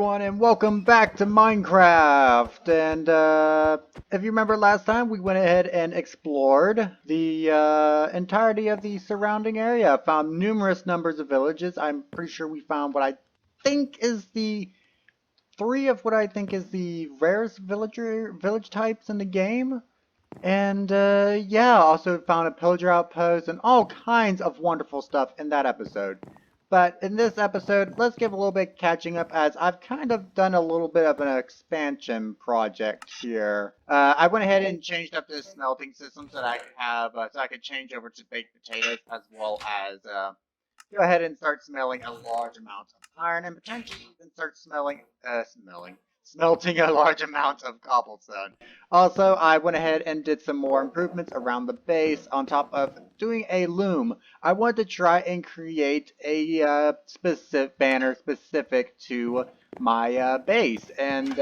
everyone, and welcome back to Minecraft. And if you remember last time, we went ahead and explored the entirety of the surrounding area. Found numerous numbers of villages. I'm pretty sure we found what I think is the three of what I think is the rarest village types in the game. And yeah, also found a pillager outpost and all kinds of wonderful stuff in that episode. But in this episode, let's give a little bit catching up as I've kind of done a little bit of an expansion project here. I went ahead and changed up this smelting system so that I could have, so I could change over to baked potatoes as well as go ahead and start smelling a large amount of iron and potentially even start smelting a large amount of cobblestone. Also, I went ahead and did some more improvements around the base on top of doing a loom. I wanted to try and create a specific banner specific to my base, and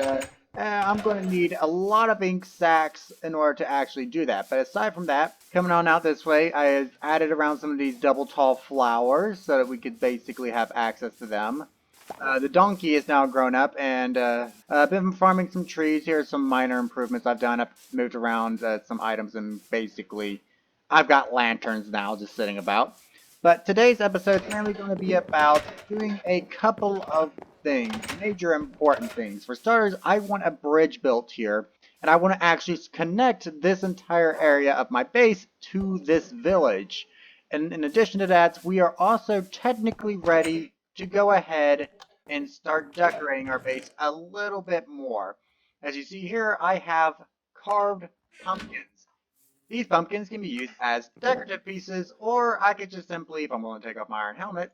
I'm going to need a lot of ink sacks in order to actually do that. But aside from that, coming on out this way, I added around some of these double tall flowers so that we could basically have access to them. The donkey is now grown up, and I've been farming some trees. Here are some minor improvements I've done. I've moved around some items, and basically, I've got lanterns now just sitting about. But today's episode is mainly going to be about doing a couple of things, major important things. For starters, I want a bridge built here, and I want to actually connect this entire area of my base to this village. And in addition to that, we are also technically ready to go ahead and start decorating our base a little bit more. As you see here, I have carved pumpkins. These pumpkins can be used as decorative pieces, or I could just simply, if I'm willing to take off my iron helmet,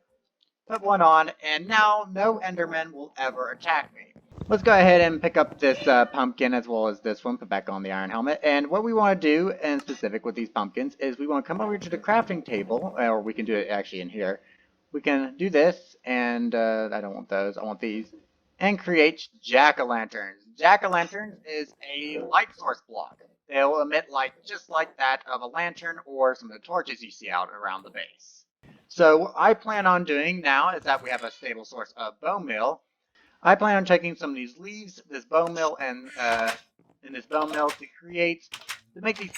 put one on, and now no Enderman will ever attack me. Let's go ahead and pick up this pumpkin as well as this one, put back on the iron helmet. And what we want to do, in specific with these pumpkins, is we want to come over to the crafting table, or we can do it actually in here. We can do this, and I don't want those, I want these, and create jack-o'-lanterns. Jack-o'-lanterns is a light source block. They'll emit light just like that of a lantern or some of the torches you see out around the base. So what I plan on doing now is that we have a stable source of bone meal. I plan on taking some of these leaves, this bone meal, and in this bone meal to make these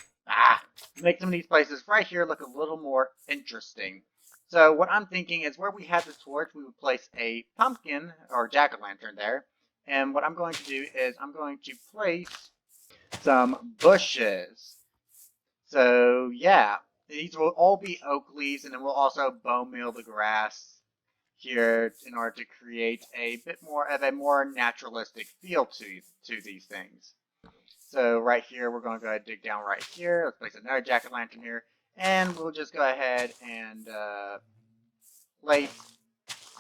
to make some of these places right here look a little more interesting. So what I'm thinking is where we have this torch, we would place a pumpkin or jack-o'-lantern there. And what I'm going to do is I'm going to place some bushes. So yeah, these will all be oak leaves, and then we'll also bone meal the grass here in order to create a bit more of a more naturalistic feel to these things. So right here, we're going to go ahead and dig down right here. Let's place another jack-o'-lantern here, and we'll just go ahead and place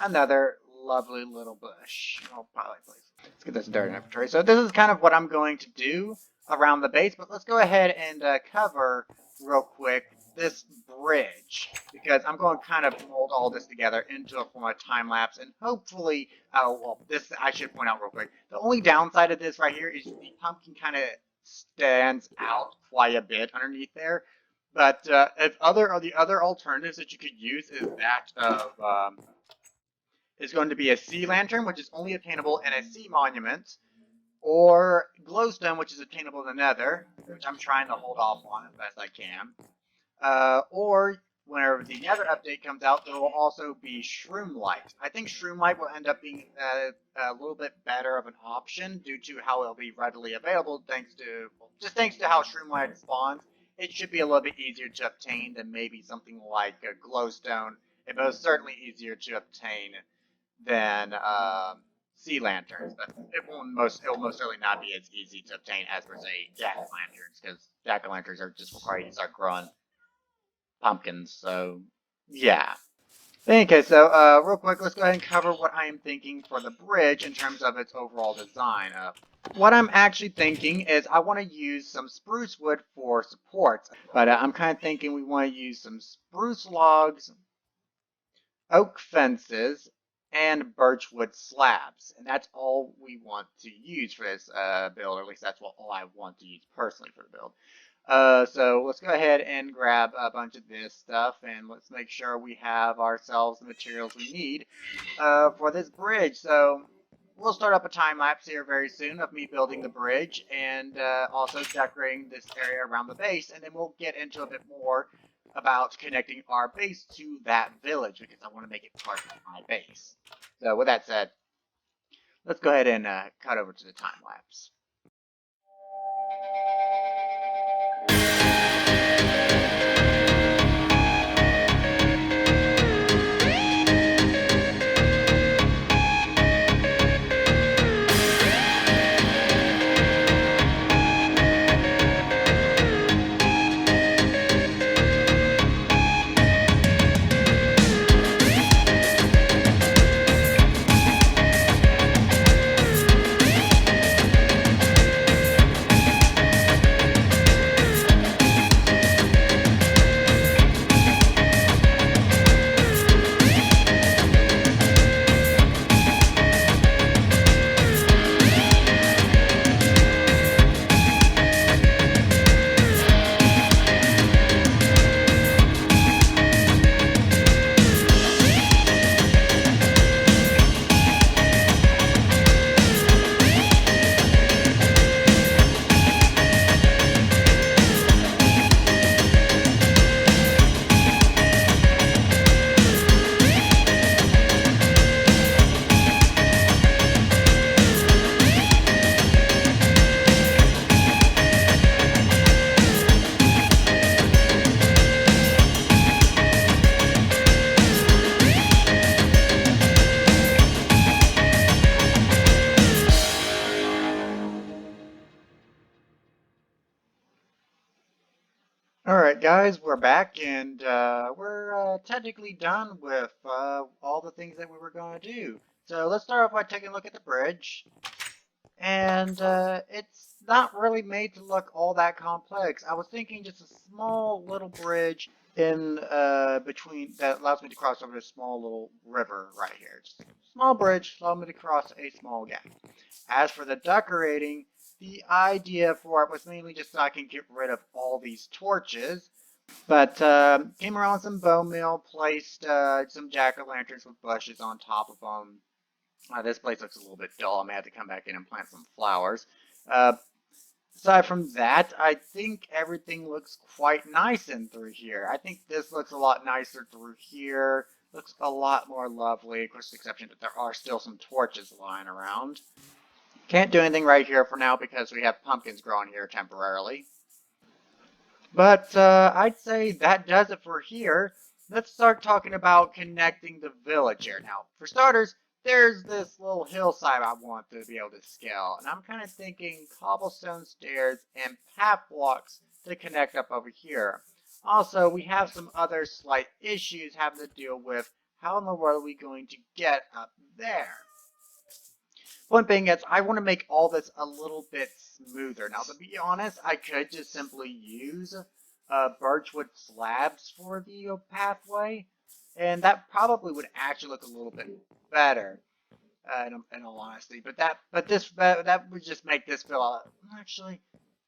another lovely little bush. I'll probably place. Let's get this dirt in inventory. So this is kind of what I'm going to do around the base, but let's go ahead and cover real quick this bridge because I'm going to kind of mold all this together into a form of time lapse and hopefully, well, this I should point out real quick. The only downside of this right here is the pumpkin kind of stands out quite a bit underneath there. But the other alternatives that you could use is that of is going to be a sea lantern, which is only attainable in a sea monument, or glowstone, which is attainable in the nether, which I'm trying to hold off on as best I can. Or whenever the nether update comes out, there will also be shroomlight. I think shroomlight will end up being a little bit better of an option due to how it'll be readily available thanks to how shroomlight spawns. It should be a little bit easier to obtain than maybe something like a glowstone. It most certainly easier to obtain than sea lanterns, but it'll most certainly not be as easy to obtain as per se jack-o'-lanterns, because jack-o'-lanterns are just required to start growing pumpkins. So yeah. Okay, so real quick, let's go ahead and cover what I am thinking for the bridge in terms of its overall design. What I'm actually thinking is I want to use some spruce wood for supports, but I'm kind of thinking we want to use some spruce logs, oak fences, and birchwood slabs. And that's all we want to use for this build, or at least that's all I want to use personally for the build. So let's go ahead and grab a bunch of this stuff, and let's make sure we have ourselves the materials we need for this bridge. So we'll start up a time lapse here very soon of me building the bridge and also decorating this area around the base, and then we'll get into a bit more about connecting our base to that village because I want to make it part of my base. So with that said, let's go ahead and cut over to the time lapse. All right, guys, we're back and we're technically done with all the things that we were going to do. So let's start off by taking a look at the bridge. And it's not really made to look all that complex. I was thinking just a small little bridge in between that allows me to cross over a small little river right here. Just a small bridge allows me to cross a small gap. As for the decorating, the idea for it was mainly just so I can get rid of all these torches. But came around with some bone meal, placed some jack-o'-lanterns with bushes on top of them. This place looks a little bit dull. I may have to come back in and plant some flowers. Uh, Aside from that, I think everything looks quite nice in through here. I think this looks a lot nicer through here. Looks a lot more lovely, of course, with the exception that there are still some torches lying around. Can't do anything right here for now because we have pumpkins growing here temporarily. But I'd say that does it for here. Let's start talking about connecting the village here. Now, for starters, there's this little hillside I want to be able to scale. And I'm kind of thinking cobblestone stairs and path blocks to connect up over here. Also, we have some other slight issues having to deal with how in the world are we going to get up there. Point being is I want to make all this a little bit smoother. Now, to be honest, I could just simply use birchwood slabs for the pathway, and that probably would actually look a little bit better, in all honesty. That would just make this feel actually.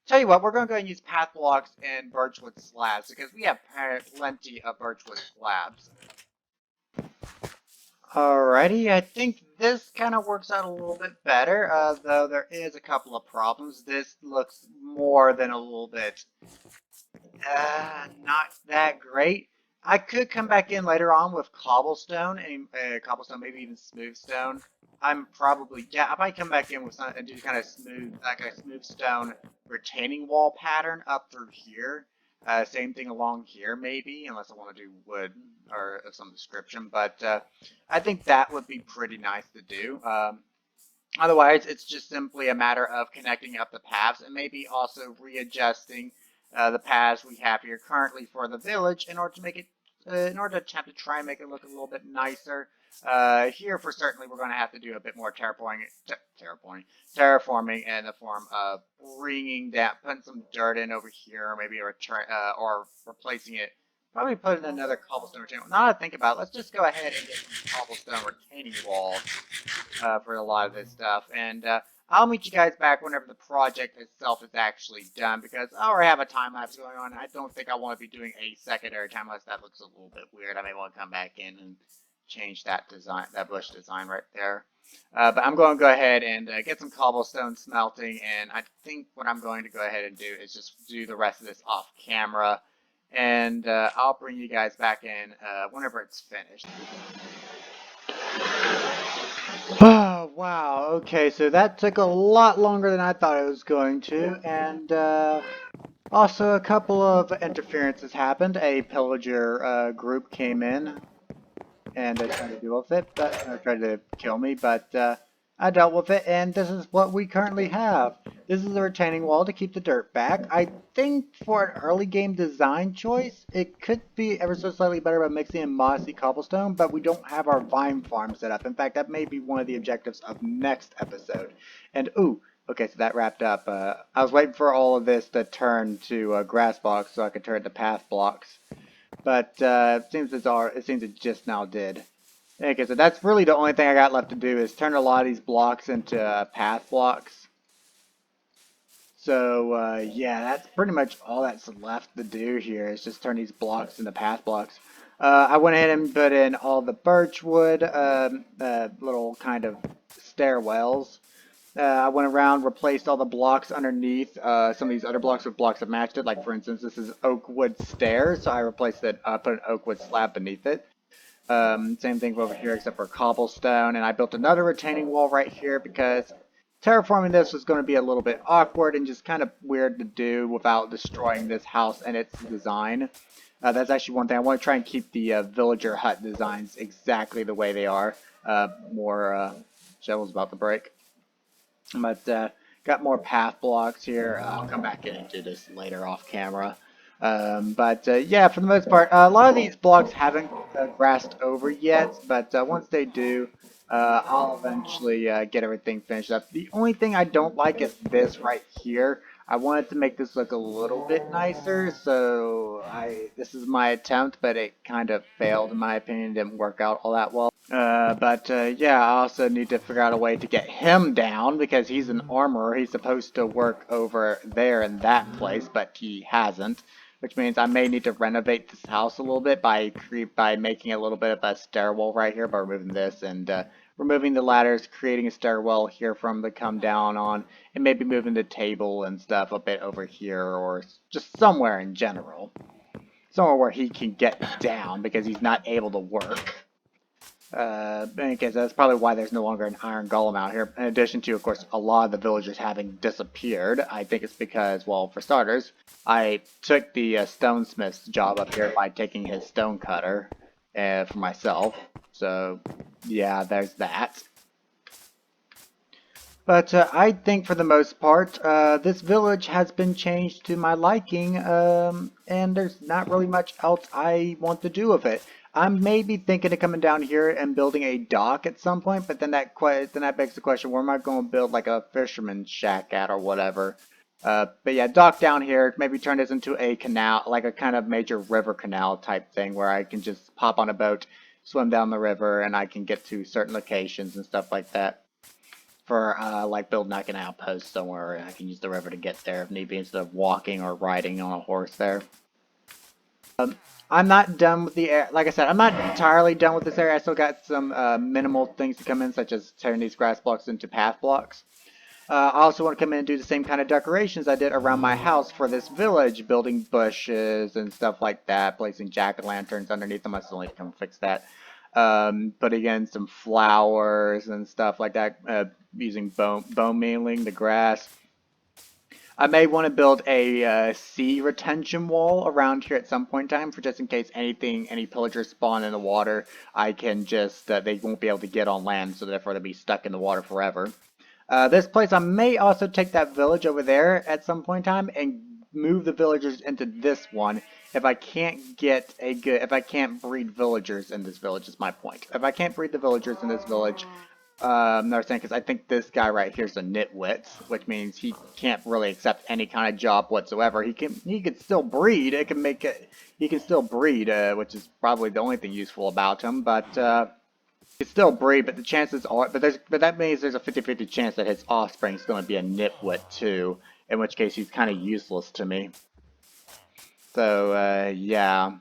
Tell you what, we're going to go and use path blocks and birchwood slabs because we have plenty of birchwood slabs. Alrighty, I think this kind of works out a little bit better, though there is a couple of problems. This looks more than a little bit not that great. I could come back in later on with cobblestone, and cobblestone, maybe even smooth stone. I'm probably, yeah, I might come back in with some and do kind of smooth, like a smooth stone retaining wall pattern up through here. Same thing along here, maybe, unless I want to do wood or of some description. But I think that would be pretty nice to do. Otherwise, it's just simply a matter of connecting up the paths and maybe also readjusting the paths we have here currently for the village in order to make it, in order to attempt to try and make it look a little bit nicer. Here, for certainly, we're going to have to do a bit more terraforming in the form of bringing that, putting some dirt in over here, maybe or replacing it. Probably put in another cobblestone retaining wall. Now that I think about it, let's just go ahead and get some cobblestone retaining walls for a lot of this stuff. And I'll meet you guys back whenever the project itself is actually done because I already have a time lapse going on. I don't think I want to be doing a secondary time lapse. That looks a little bit weird. I may want to come back in and change that design, that bush design right there. But I'm going to go ahead and get some cobblestone smelting, and I think what I'm going to go ahead and do is just do the rest of this off camera, and I'll bring you guys back in whenever it's finished. Oh, wow. Okay, so that took a lot longer than I thought it was going to, and also a couple of interferences happened. A pillager group came in and tried to deal with it, but tried to kill me, but I dealt with it, and this is what we currently have. This is a retaining wall to keep the dirt back. I think for an early game design choice, it could be ever so slightly better by mixing in mossy cobblestone, but we don't have our vine farm set up. In fact, that may be one of the objectives of next episode. And ooh, okay, so that wrapped up. I was waiting for all of this to turn to grass blocks so I could turn it to path blocks. But it seems it just now did. Okay, so that's really the only thing I got left to do is turn a lot of these blocks into path blocks. So yeah, that's pretty much all that's left to do here is just turn these blocks into path blocks. I went ahead and put in all the birch wood, little kind of stairwells. I went around, replaced all the blocks underneath. Some of these other blocks with blocks that matched it. Like for instance, this is oak wood stairs, so I replaced it. I put an oak wood slab beneath it. Same thing over here except for cobblestone. And I built another retaining wall right here because terraforming this was going to be a little bit awkward and just kind of weird to do without destroying this house and its design. That's actually one thing. I want to try and keep the villager hut designs exactly the way they are. More shovels about to break. But got more path blocks here. I'll come back in and do this later off camera. But yeah, for the most part, a lot of these blocks haven't grassed over yet, but once they do, I'll eventually get everything finished up. The only thing I don't like is this right here. I wanted to make this look a little bit nicer, so this is my attempt, but it kind of failed in my opinion. It didn't work out all that well. But yeah, I also need to figure out a way to get him down because he's an armorer. He's supposed to work over there in that place, but he hasn't. Which means I may need to renovate this house a little bit by making a little bit of a stairwell right here by removing this and removing the ladders, creating a stairwell here for him to come down on, and maybe moving the table and stuff a bit over here or just somewhere in general. Somewhere where he can get down because he's not able to work. Because that's probably why there's no longer an iron golem out here. In addition to, of course, a lot of the villagers having disappeared. I think it's because, well, for starters, I took the stonesmith's job up here by taking his stone cutter for myself. So, yeah, there's that. But I think for the most part, this village has been changed to my liking, and there's not really much else I want to do with it. I'm maybe thinking of coming down here and building a dock at some point, but then that begs the question, where am I going to build like a fisherman's shack at or whatever? But yeah, dock down here, maybe turn this into a canal, like a kind of major river canal type thing where I can just pop on a boat, swim down the river, and I can get to certain locations and stuff like that for like building like an outpost somewhere and I can use the river to get there if need be instead of walking or riding on a horse there. I'm not done with the like I said, I'm not entirely done with this area. I still got some minimal things to come in, such as turning these grass blocks into path blocks. I also want to come in and do the same kind of decorations I did around my house for this village, building bushes and stuff like that, placing jack-o'-lanterns underneath them. I still need to come fix that. Putting in some flowers and stuff like that, using bone mealing the grass. I may want to build a sea retention wall around here at some point in time for just in case any pillagers spawn in the water. I can just, they won't be able to get on land, so therefore they'll be stuck in the water forever. This place, I may also take that village over there at some point in time and move the villagers into this one if I can't if I can't breed villagers in this village is my point. If I can't breed the villagers in this village, another thing, because I think this guy right here is a nitwit, which means he can't really accept any kind of job whatsoever. He can still breed. He can still breed, which is probably the only thing useful about him, but he can still breed, but the chances are, but that means there's a 50-50 chance that his offspring is going to be a nitwit too, in which case he's kind of useless to me. So, yeah.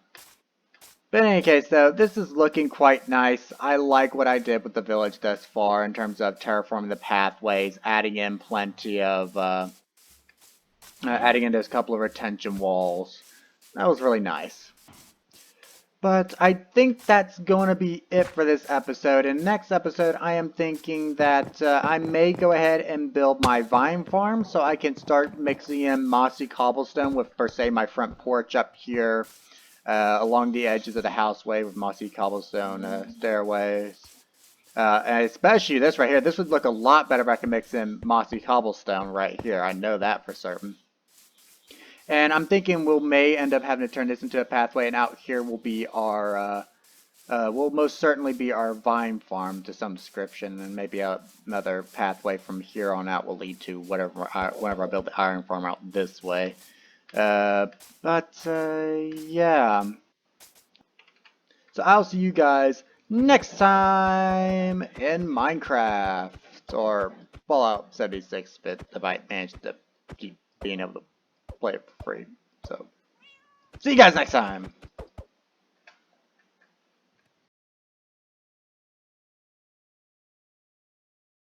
But in any case, though, this is looking quite nice. I like what I did with the village thus far in terms of terraforming the pathways, adding in plenty of, adding in those couple of retention walls. That was really nice. But I think that's going to be it for this episode. In next episode, I am thinking that I may go ahead and build my vine farm so I can start mixing in mossy cobblestone with, per se, my front porch up here along the edges of the houseway with mossy cobblestone stairways. And especially this right here. This would look a lot better if I can mix in mossy cobblestone right here. I know that for certain. And I'm thinking we may end up having to turn this into a pathway, and out here will be our, will most certainly be our vine farm to some description, and maybe another pathway from here on out will lead to whatever, whenever I build the iron farm out this way. Yeah. So I'll see you guys next time in Minecraft, or Fallout 76, if I manage to keep being able to play it for free. So, see you guys next time!